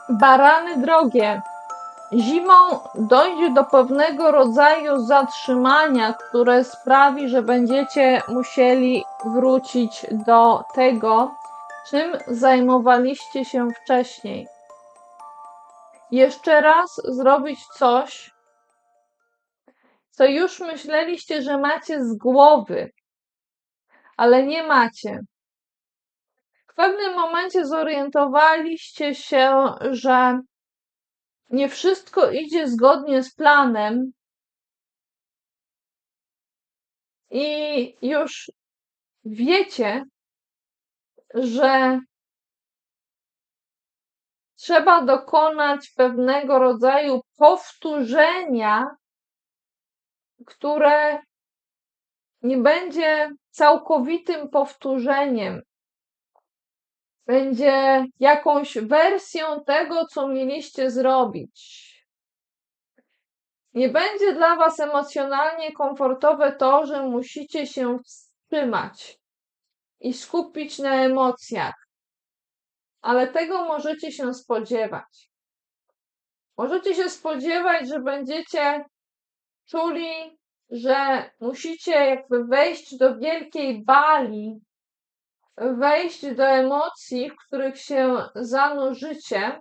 Barany drogie. Zimą dojdzie do pewnego rodzaju zatrzymania, które sprawi, że będziecie musieli wrócić do tego, czym zajmowaliście się wcześniej. Jeszcze raz zrobić coś, co już myśleliście, że macie z głowy, ale nie macie. W pewnym momencie zorientowaliście się, że nie wszystko idzie zgodnie z planem i już wiecie, że trzeba dokonać pewnego rodzaju powtórzenia, które nie będzie całkowitym powtórzeniem. Będzie jakąś wersją tego, co mieliście zrobić. Nie będzie dla was emocjonalnie komfortowe to, że musicie się wstrzymać i skupić na emocjach, ale tego możecie się spodziewać. Możecie się spodziewać, że będziecie czuli, że musicie jakby wejść do wielkiej bali, wejść do emocji, w których się zanurzycie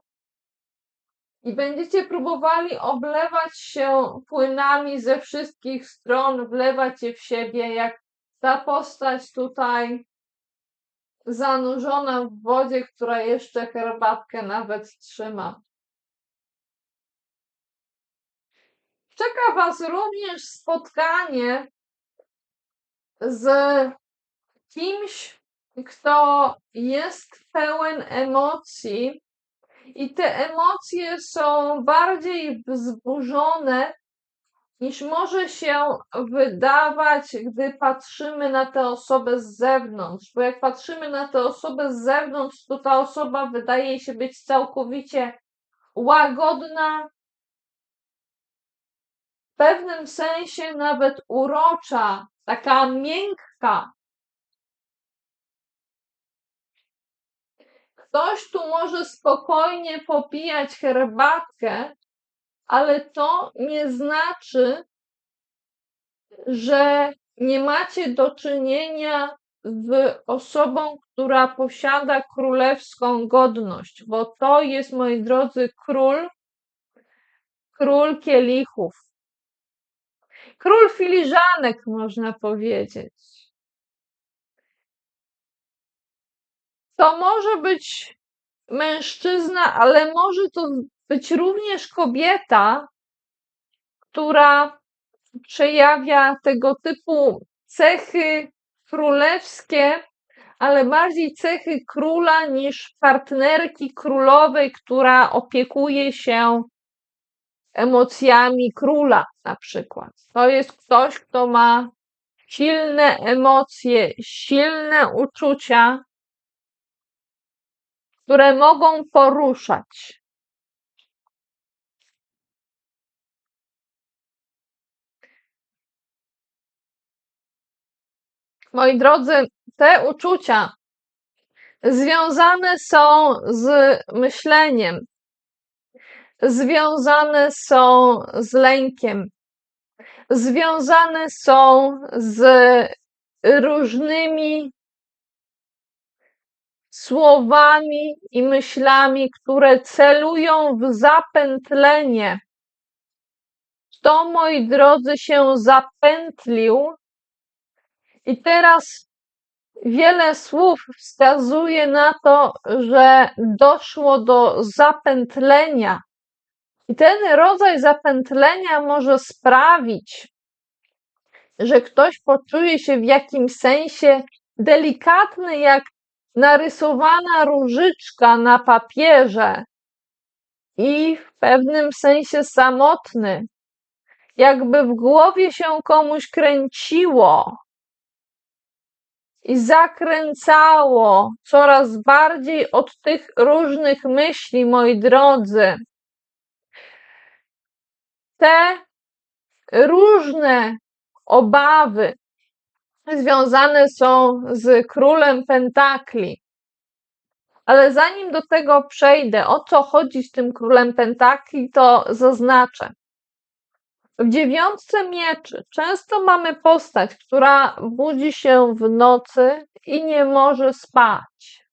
i będziecie próbowali oblewać się płynami ze wszystkich stron, wlewać je w siebie, jak ta postać tutaj zanurzona w wodzie, która jeszcze herbatkę nawet trzyma. Czeka was również spotkanie z kimś, kto jest pełen emocji i te emocje są bardziej wzburzone, niż może się wydawać, gdy patrzymy na tę osobę z zewnątrz. Bo jak patrzymy na tę osobę z zewnątrz, to ta osoba wydaje się być całkowicie łagodna, w pewnym sensie nawet urocza, taka miękka. Ktoś tu może spokojnie popijać herbatkę, ale to nie znaczy, że nie macie do czynienia z osobą, która posiada królewską godność, bo to jest, moi drodzy, król kielichów. Król filiżanek, można powiedzieć. To może być mężczyzna, ale może to być również kobieta, która przejawia tego typu cechy królewskie, ale bardziej cechy króla niż partnerki królowej, która opiekuje się emocjami króla, na przykład. To jest ktoś, kto ma silne emocje, silne uczucia, które mogą poruszać. Moi drodzy, te uczucia związane są z myśleniem, związane są z lękiem, związane są z różnymi słowami i myślami, które celują w zapętlenie. Kto, moi drodzy, się zapętlił i teraz wiele słów wskazuje na to, że doszło do zapętlenia. I ten rodzaj zapętlenia może sprawić, że ktoś poczuje się w jakimś sensie delikatny, jak narysowana różyczka na papierze i w pewnym sensie samotny, jakby w głowie się komuś kręciło i zakręcało coraz bardziej od tych różnych myśli, moi drodzy. Te różne obawy związane są z królem pentakli. Ale zanim do tego przejdę, o co chodzi z tym królem pentakli, to zaznaczę. W dziewiątce mieczy często mamy postać, która budzi się w nocy i nie może spać.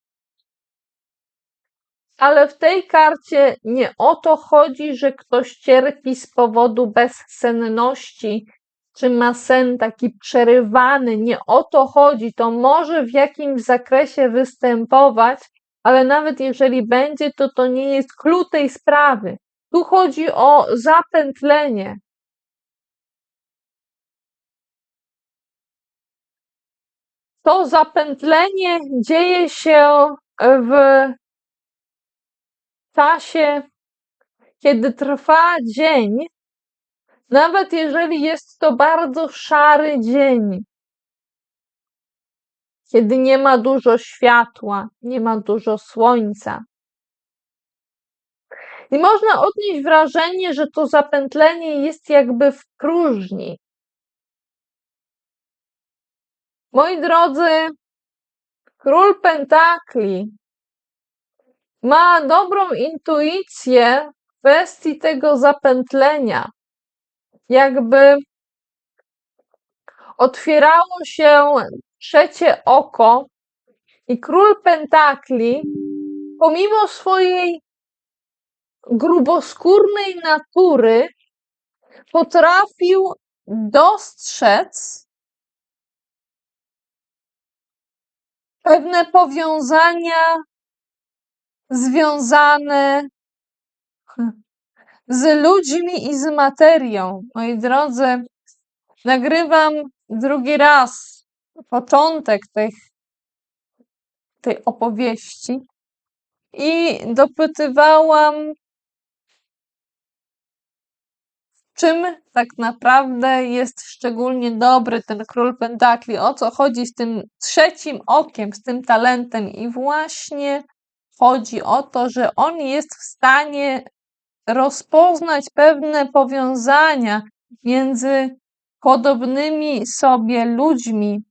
Ale w tej karcie nie o to chodzi, że ktoś cierpi z powodu bezsenności, czy ma sen taki przerywany. Nie o to chodzi. To może w jakimś zakresie występować, ale nawet jeżeli będzie, to nie jest klucz tej sprawy. Tu chodzi o zapętlenie. To zapętlenie dzieje się w czasie, kiedy trwa dzień, nawet jeżeli jest to bardzo szary dzień, kiedy nie ma dużo światła, nie ma dużo słońca. I można odnieść wrażenie, że to zapętlenie jest jakby w próżni. Moi drodzy, król pentakli ma dobrą intuicję w kwestii tego zapętlenia. Jakby otwierało się trzecie oko i król pentakli, pomimo swojej gruboskórnej natury, potrafił dostrzec pewne powiązania związane z ludźmi i z materią. Moi drodzy, nagrywam drugi raz początek tej opowieści i dopytywałam, czym tak naprawdę jest szczególnie dobry ten król pentakli, o co chodzi z tym trzecim okiem, z tym talentem. I właśnie chodzi o to, że on jest w stanie rozpoznać pewne powiązania między podobnymi sobie ludźmi,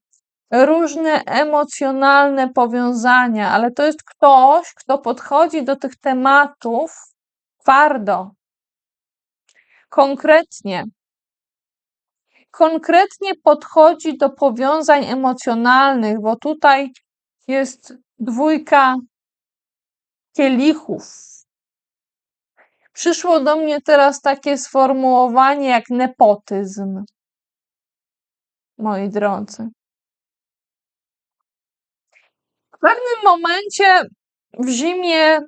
różne emocjonalne powiązania, ale to jest ktoś, kto podchodzi do tych tematów twardo, konkretnie podchodzi do powiązań emocjonalnych, bo tutaj jest dwójka kielichów. Przyszło do mnie teraz takie sformułowanie jak nepotyzm, moi drodzy. W pewnym momencie w zimie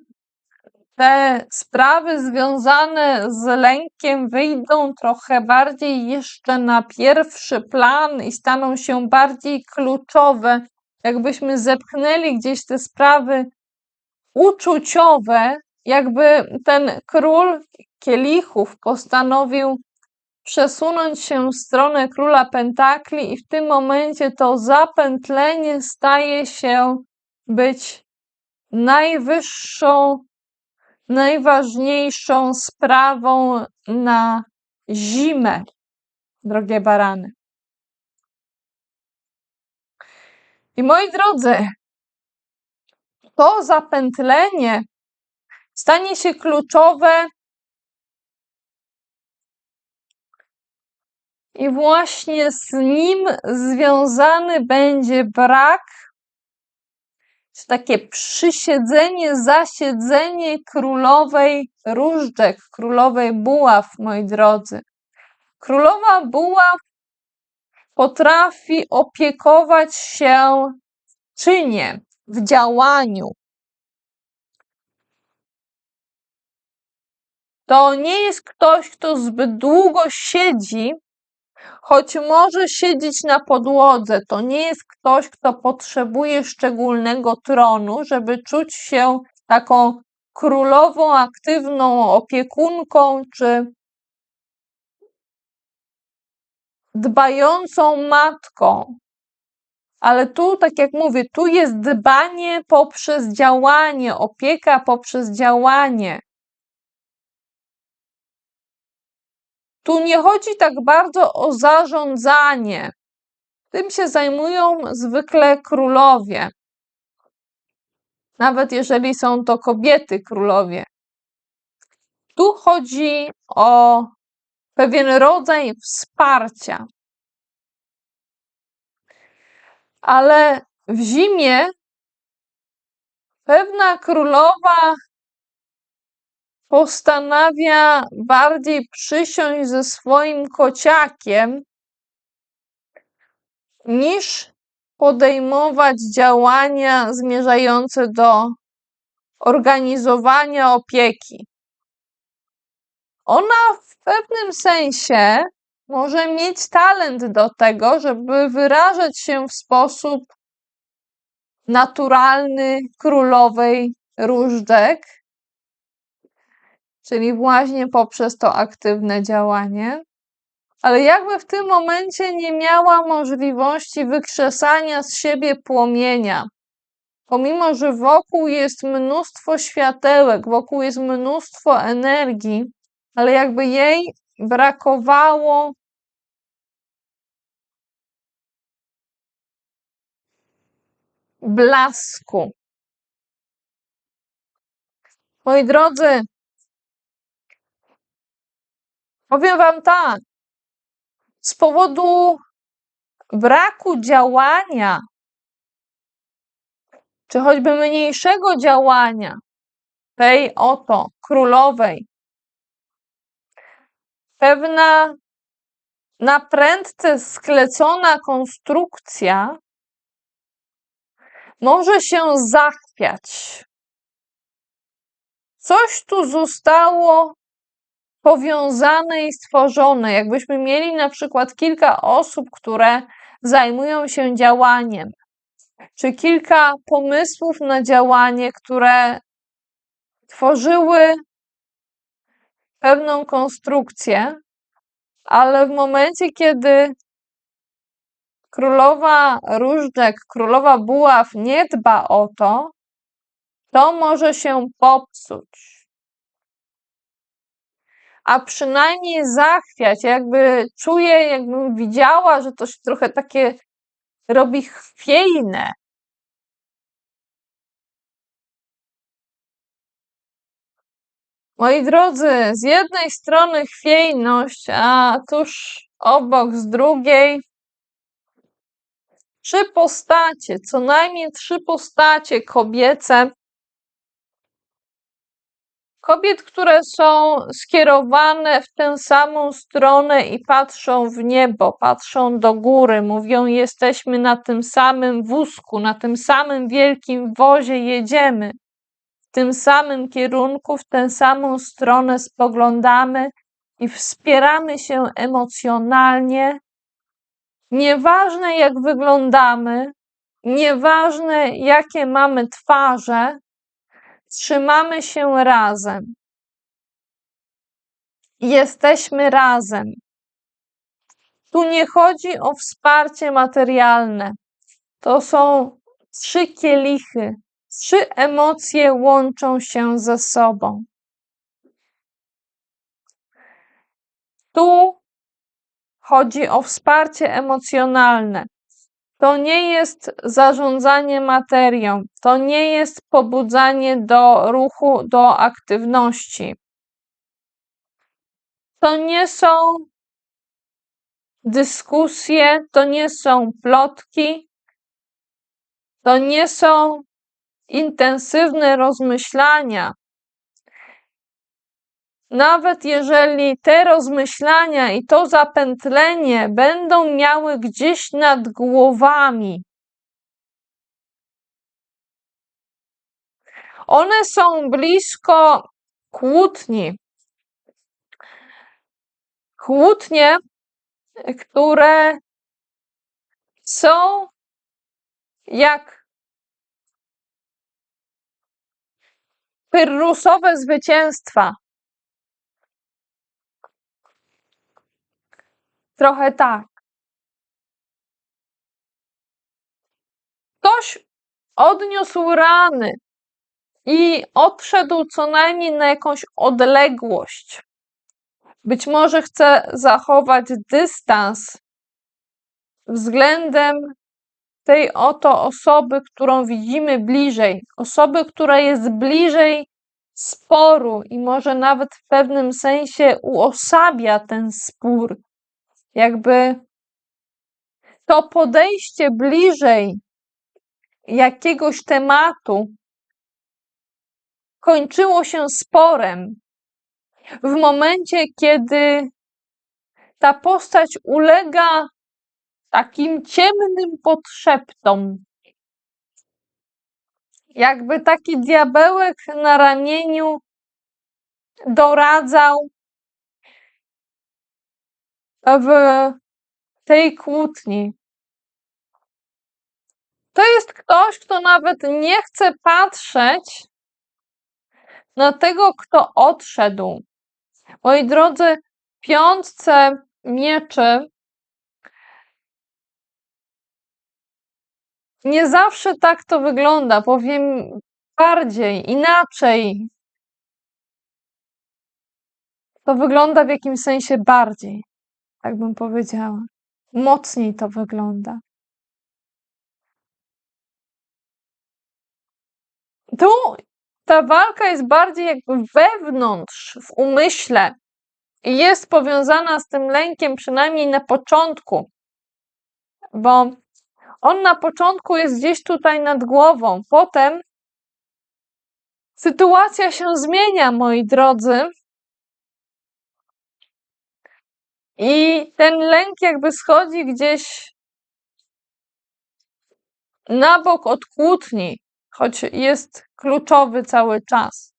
te sprawy związane z lękiem wyjdą trochę bardziej jeszcze na pierwszy plan i staną się bardziej kluczowe. Jakbyśmy zepchnęli gdzieś te sprawy uczuciowe, jakby ten król kielichów postanowił przesunąć się w stronę króla pentakli i w tym momencie to zapętlenie staje się być najwyższą, najważniejszą sprawą na zimę, drogie barany. I moi drodzy, to zapętlenie stanie się kluczowe i właśnie z nim związany będzie brak, czy takie przysiedzenie, zasiedzenie królowej różdżek, królowej buław, moi drodzy. Królowa buław potrafi opiekować się w czynie, w działaniu. To nie jest ktoś, kto zbyt długo siedzi, choć może siedzieć na podłodze. To nie jest ktoś, kto potrzebuje szczególnego tronu, żeby czuć się taką królową, aktywną opiekunką, czy dbającą matką. Ale tu, tak jak mówię, tu jest dbanie poprzez działanie, opieka poprzez działanie. Tu nie chodzi tak bardzo o zarządzanie. Tym się zajmują zwykle królowie. nawet jeżeli są to kobiety królowie. Tu chodzi o pewien rodzaj wsparcia. Ale w zimie pewna królowa postanawia bardziej przysiąść ze swoim kociakiem, niż podejmować działania zmierzające do organizowania opieki. Ona w pewnym sensie może mieć talent do tego, żeby wyrażać się w sposób naturalny królowej różdżek, czyli właśnie poprzez to aktywne działanie, ale jakby w tym momencie nie miała możliwości wykrzesania z siebie płomienia. Pomimo że wokół jest mnóstwo światełek, wokół jest mnóstwo energii, ale jakby jej brakowało blasku. Moi drodzy, powiem wam tak, z powodu braku działania, czy choćby mniejszego działania tej oto królowej, pewna na prędce sklecona konstrukcja może się zachwiać. Coś tu zostało powiązane i stworzone. Jakbyśmy mieli na przykład kilka osób, które zajmują się działaniem, czy kilka pomysłów na działanie, które tworzyły pewną konstrukcję, ale w momencie, kiedy królowa różdżek, królowa buław nie dba o to, to może się popsuć. A przynajmniej zachwiać, jakby czuję, jakbym widziała, że to się trochę takie robi chwiejne. Moi drodzy, z jednej strony chwiejność, a tuż obok z drugiej 3 postacie, co najmniej 3 postacie kobiece. Kobiet, które są skierowane w tę samą stronę i patrzą w niebo, patrzą do góry, mówią: jesteśmy na tym samym wózku, na tym samym wielkim wozie jedziemy. W tym samym kierunku, w tę samą stronę spoglądamy i wspieramy się emocjonalnie. Nieważne jak wyglądamy, nieważne jakie mamy twarze, trzymamy się razem. Jesteśmy razem. Tu nie chodzi o wsparcie materialne. To są 3 kielichy. 3 emocje łączą się ze sobą. Tu chodzi o wsparcie emocjonalne. To nie jest zarządzanie materią. To nie jest pobudzanie do ruchu, do aktywności. To nie są dyskusje, to nie są plotki, to nie są intensywne rozmyślania. Nawet jeżeli te rozmyślania i to zapętlenie będą miały gdzieś nad głowami, one są blisko kłótni. Kłótnie, które są jak pyrrusowe zwycięstwa. Trochę tak. Ktoś odniósł rany i odszedł co najmniej na jakąś odległość. Być może chce zachować dystans względem tej oto osoby, którą widzimy bliżej, osoby, która jest bliżej sporu i może nawet w pewnym sensie uosabia ten spór. Jakby to podejście bliżej jakiegoś tematu kończyło się sporem w momencie, kiedy ta postać ulega takim ciemnym podszeptom. Jakby taki diabełek na ramieniu doradzał w tej kłótni. To jest ktoś, kto nawet nie chce patrzeć na tego, kto odszedł. Moi drodzy, w piątce mieczy nie zawsze tak to wygląda. Powiem bardziej, inaczej. To wygląda w jakimś sensie bardziej, tak bym powiedziała. Mocniej to wygląda. Tu ta walka jest bardziej jakby wewnątrz, w umyśle i jest powiązana z tym lękiem, przynajmniej na początku, bo on na początku jest gdzieś tutaj nad głową. Potem sytuacja się zmienia, moi drodzy, i ten lęk jakby schodzi gdzieś na bok od kłótni, choć jest kluczowy cały czas.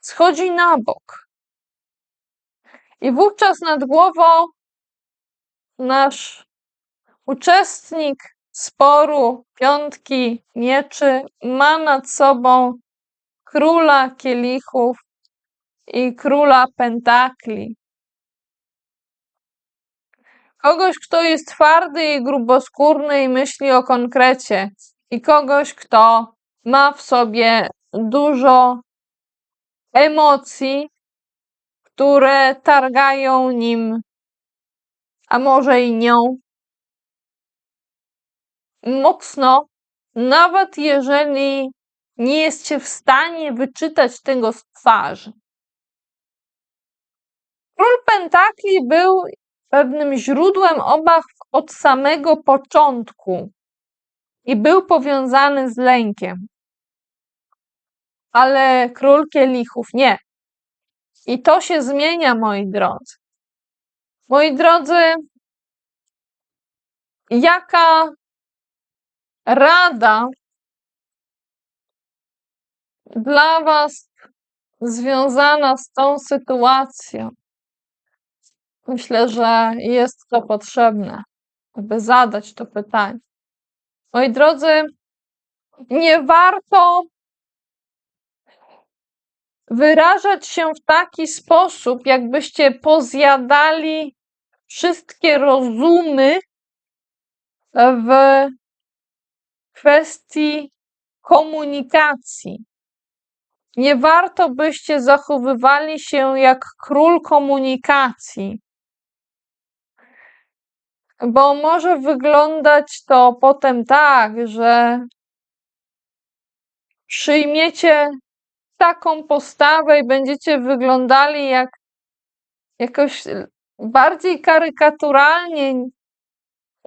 Schodzi na bok. I wówczas nad głową nasz uczestnik sporu piątki mieczy ma nad sobą króla kielichów i króla pentakli. Kogoś, kto jest twardy i gruboskórny i myśli o konkrecie. I kogoś, kto ma w sobie dużo emocji, które targają nim, a może i nią, mocno, nawet jeżeli nie jest się w stanie wyczytać tego z twarzy. Król pentakli był pewnym źródłem obaw od samego początku i był powiązany z lękiem. Ale król kielichów nie. I to się zmienia, moi drodzy. Moi drodzy, jaka rada dla Was związana z tą sytuacją? Myślę, że jest to potrzebne, aby zadać to pytanie. Moi drodzy, nie warto wyrażać się w taki sposób, jakbyście pozjadali wszystkie rozumy w kwestii komunikacji. Nie warto byście zachowywali się jak król komunikacji, bo może wyglądać to potem tak, że przyjmiecie taką postawę i będziecie wyglądali jak jakoś bardziej karykaturalnie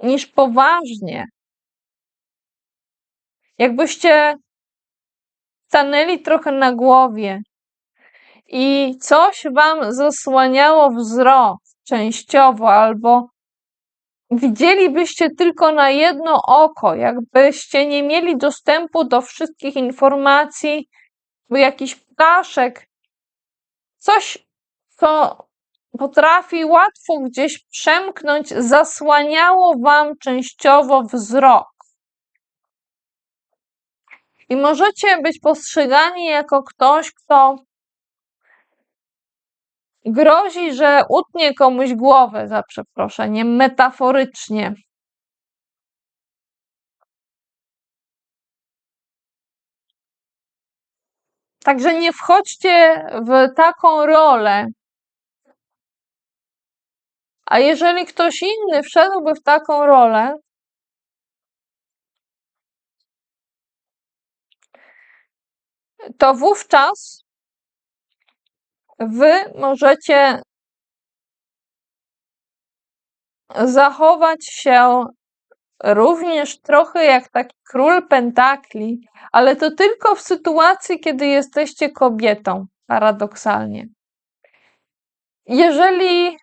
niż poważnie. Jakbyście stanęli trochę na głowie i coś wam zasłaniało wzrok częściowo, albo widzielibyście tylko na jedno oko, jakbyście nie mieli dostępu do wszystkich informacji, bo jakiś ptaszek, coś, co potrafi łatwo gdzieś przemknąć, zasłaniało wam częściowo wzrok. I możecie być postrzegani jako ktoś, kto grozi, że utnie komuś głowę, za przeproszeniem, metaforycznie. Także nie wchodźcie w taką rolę. A jeżeli ktoś inny wszedłby w taką rolę, to wówczas wy możecie zachować się również trochę jak taki król pentakli, ale to tylko w sytuacji, kiedy jesteście kobietą, paradoksalnie. Jeżeli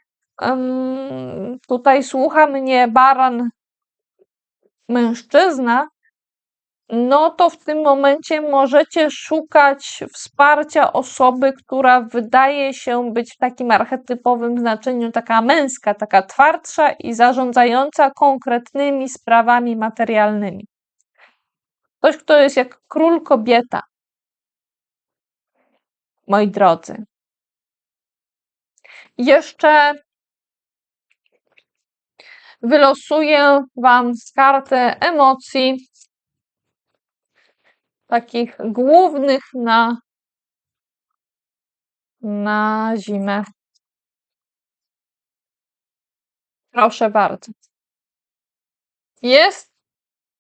tutaj słucha mnie baran mężczyzna, no to w tym momencie możecie szukać wsparcia osoby, która wydaje się być w takim archetypowym znaczeniu taka męska, taka twardsza i zarządzająca konkretnymi sprawami materialnymi. Ktoś, kto jest jak król kobieta, moi drodzy. Jeszcze wylosuję wam z karty emocji, takich głównych na zimę. Proszę bardzo. Jest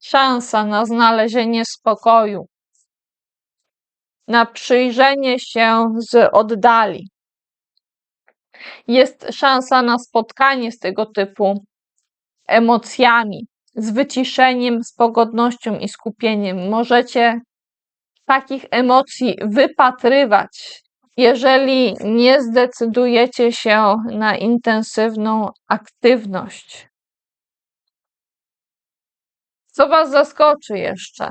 szansa na znalezienie spokoju, na przyjrzenie się z oddali. Jest szansa na spotkanie z tego typu emocjami, z wyciszeniem, z pogodnością i skupieniem. Możecie takich emocji wypatrywać, jeżeli nie zdecydujecie się na intensywną aktywność. Co was zaskoczy jeszcze?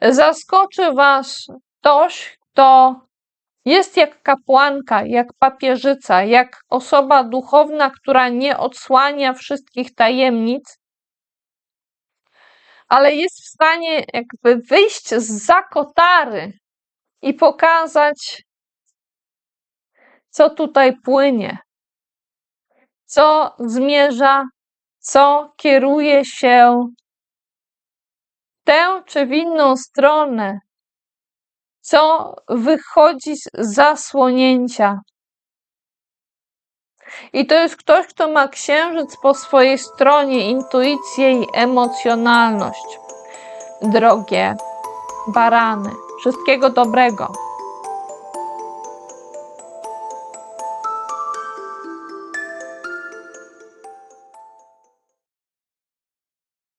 Zaskoczy was ktoś, kto jest jak kapłanka, jak papieżyca, jak osoba duchowna, która nie odsłania wszystkich tajemnic, ale jest w stanie jakby wyjść zza kotary i pokazać, co tutaj płynie, co zmierza, co kieruje się w tę czy w inną stronę, co wychodzi z zasłonięcia. I to jest ktoś, kto ma księżyc po swojej stronie, intuicję i emocjonalność. Drogie barany, wszystkiego dobrego.